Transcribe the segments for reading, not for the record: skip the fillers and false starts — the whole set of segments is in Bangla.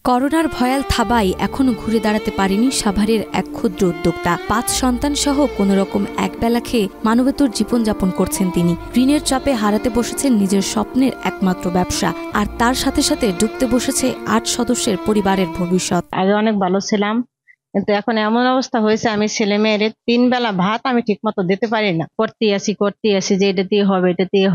করোনার ভয়াল থাবায় এখনো ঘুরে দাঁড়াতে পারেনি সাভারের এক ক্ষুদ্র উদ্যোক্তা। ৫ সন্তান সহ কোনোরকম একবেলা খেয়ে মানবেতর জীবনযাপন করছেন তিনি। ঋণের চাপে হারাতে বসেছেন নিজের স্বপ্নের একমাত্র ব্যবসা, আর তার সাথে সাথে ডুবতে বসেছে ৮ সদস্যের পরিবারের ভবিষ্যৎ। আগে অনেক ভালো ছিলাম, কিন্তু এখন এমন অবস্থা হয়েছে আমি ছেলে মেয়ের ৩ বেলা ভাত আমি ঠিক মতো দিতে পারি না। করতে আসি যে এটা দিয়ে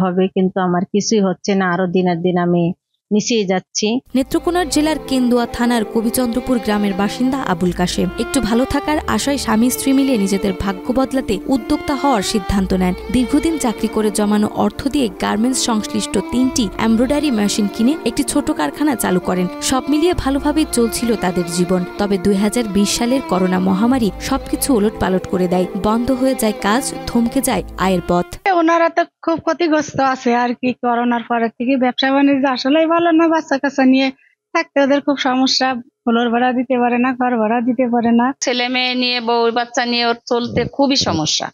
হবে, কিন্তু আমার কিছুই হচ্ছে না। আরো দিনের দিন আমি নিচেই যাচ্ছি। নেত্রকোনার জেলার কেন্দুয়া থানার কবিচন্দ্রপুর গ্রামের বাসিন্দা আবুল কাশেম একটু ভালো থাকার আশায় স্বামী স্ত্রী মিলে নিজেদের ভাগ্য বদলাতে উদ্যোক্তা হওয়ার সিদ্ধান্ত নেন। দীর্ঘদিন চাকরি করে জমানো অর্থ দিয়ে গার্মেন্টস সংশ্লিষ্ট ৩টি এমব্রয়ডারি মেশিন কিনে একটি ছোট কারখানা চালু করেন। সব মিলিয়ে ভালোভাবেই চলছিল তাদের জীবন। তবে ২০২০ সালের করোনা মহামারী সবকিছু ওলটপালট করে দেয়। বন্ধ হয়ে যায় কাজ, থমকে যায় আয়ের পথ। ওনারা তো খুব ক্ষতিগ্রস্ত আছে আর কি। করোনার পরের থেকে ব্যবসা বাণিজ্য আসলেই ভালো না। বাচ্চা কাচ্চা নিয়ে থাকতে ওদের খুব সমস্যা। ফ্লোর ভাড়া দিতে পারে না, ঘর ভাড়া দিতে পারে না। ছেলে মেয়ে নিয়ে, বউ বাচ্চা নিয়ে ওর চলতে খুবই সমস্যা।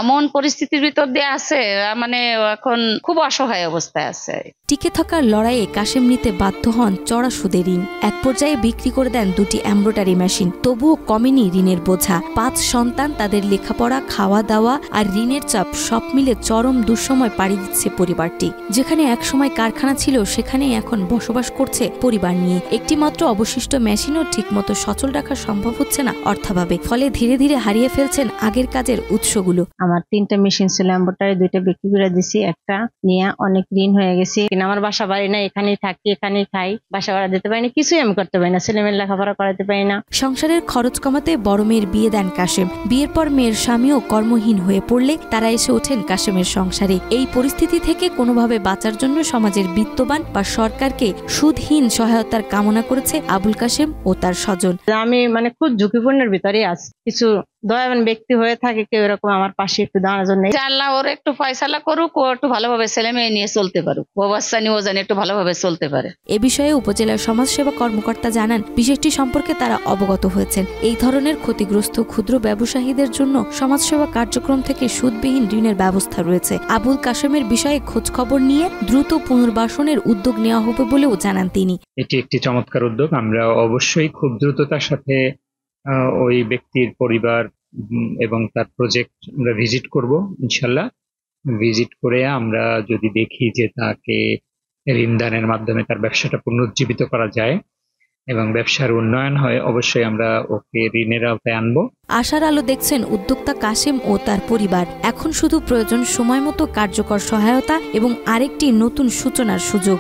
এমন পরিস্থিতির ভিতর দিয়ে আছে, মানে এখন খুব অসহায় অবস্থায় আছে। টিকে থাকার লড়াইয়ে কাশেম নিতে বাধ্য হন চড়া সুদের ঋণ। এক পর্যায়ে বিক্রি করে দেন 2টি এমব্রয়ডারি মেশিন। তবুও কমেনি ঋণের বোঝা। 5 সন্তান, তাদের লেখাপড়া, খাওয়া দাওয়া আর ঋণের চাপ সব মিলে চরম দুঃসময় পাড়ি দিচ্ছে পরিবারটি। যেখানে একসময় কারখানা ছিল, সেখানেই এখন বসবাস করছে পরিবার নিয়ে। একটি মাত্র অবশিষ্ট মেশিনও ঠিকমতো সচল রাখা সম্ভব হচ্ছে না অর্থাভাবে। ফলে ধীরে ধীরে হারিয়ে ফেলছেন আগের কাজের উৎসগুলো। আমার 3টা মেশিন ছিল, এমব্রয়ডারি 2টা বিক্রি করে দিছি, একটা নিয়ে অনেক ঋণ হয়ে গেছে। আমার বাসা বাড়ি না, এখানেই থাকি, এখানেই খাই। বাসা ভাড়া দিতে পারি না, কিছুই আমি করতে পারি না, ছেলে মেয়ের লেখাপড়া করাতে পারি না। সংসারের খরচ কমাতে বড় মেয়ের বিয়ে দেন কাশেম। বিয়ের পর মেয়ের স্বামীও কর্মহীন হয়ে পড়লে তারা এসে ওঠেন কাশেমের সংসারে। এই পরিস্থিতি থেকে কোনোভাবে বাঁচার জন্য সমাজের বিত্তবান বা সরকারকে সুদহীন সহায়তার কামনা করেছে আবুল কাশেম ও তার স্বজন। আমি খুব ঝুঁকিপূর্ণের ভিতরে আছি। কিছু দয়াবান ব্যক্তি হয়ে থাকে কেউ এরকম আমার পাশে একটু দাঁড়ানোর জন্য। আল্লাহ ওর একটু ফয়সালা করুক, ও একটু ভালোভাবে ছেলে মেয়ে নিয়ে চলতে পারুক, বাচ্চা নিয়ে ও যেন একটু ভালোভাবে চলতে পারে। এ বিষয়ে উপজেলার সমাজসেবা কর্মকর্তা জানান, বিষয়টি সম্পর্কে তারা অবগত হয়েছেন। এই ধরনের ক্ষতিগ্রস্ত ক্ষুদ্র ব্যবসায়ীদের জন্য সমাজসেবা কার্যক্রম থেকে সুদবিহীন ঋণের ব্যবস্থা রয়েছে। আবুল কাশেমের বিষয়ে খোঁজ খবর নিয়ে দ্রুত পুনর্বাসনের উদ্যোগ নেওয়া হবে বলেও জানান তিনি। এটি একটি চমৎকার উদ্যোগ। আমরা অবশ্যই খুব দ্রুততার সাথে ওই ব্যক্তির পরিবার এবং তার প্রজেক্ট আমরা ভিজিট করব ইনশাল্লাহ। ভিজিট করে আমরা যদি দেখি যে তাকে ঋণদানের মাধ্যমে তার ব্যবসাটা পুনরুজ্জীবিত করা যায় এবং ব্যবসার উন্নয়ন হয়, অবশ্যই আমরা ওকে ঋণের আওতায় আনবো। আশার আলো দেখছেন উদ্যোক্তা কাশেম ও তার পরিবার। এখন শুধু প্রয়োজন সময় মতো কার্যকর সহায়তা এবং আরেকটি নতুন সূচনার সুযোগ।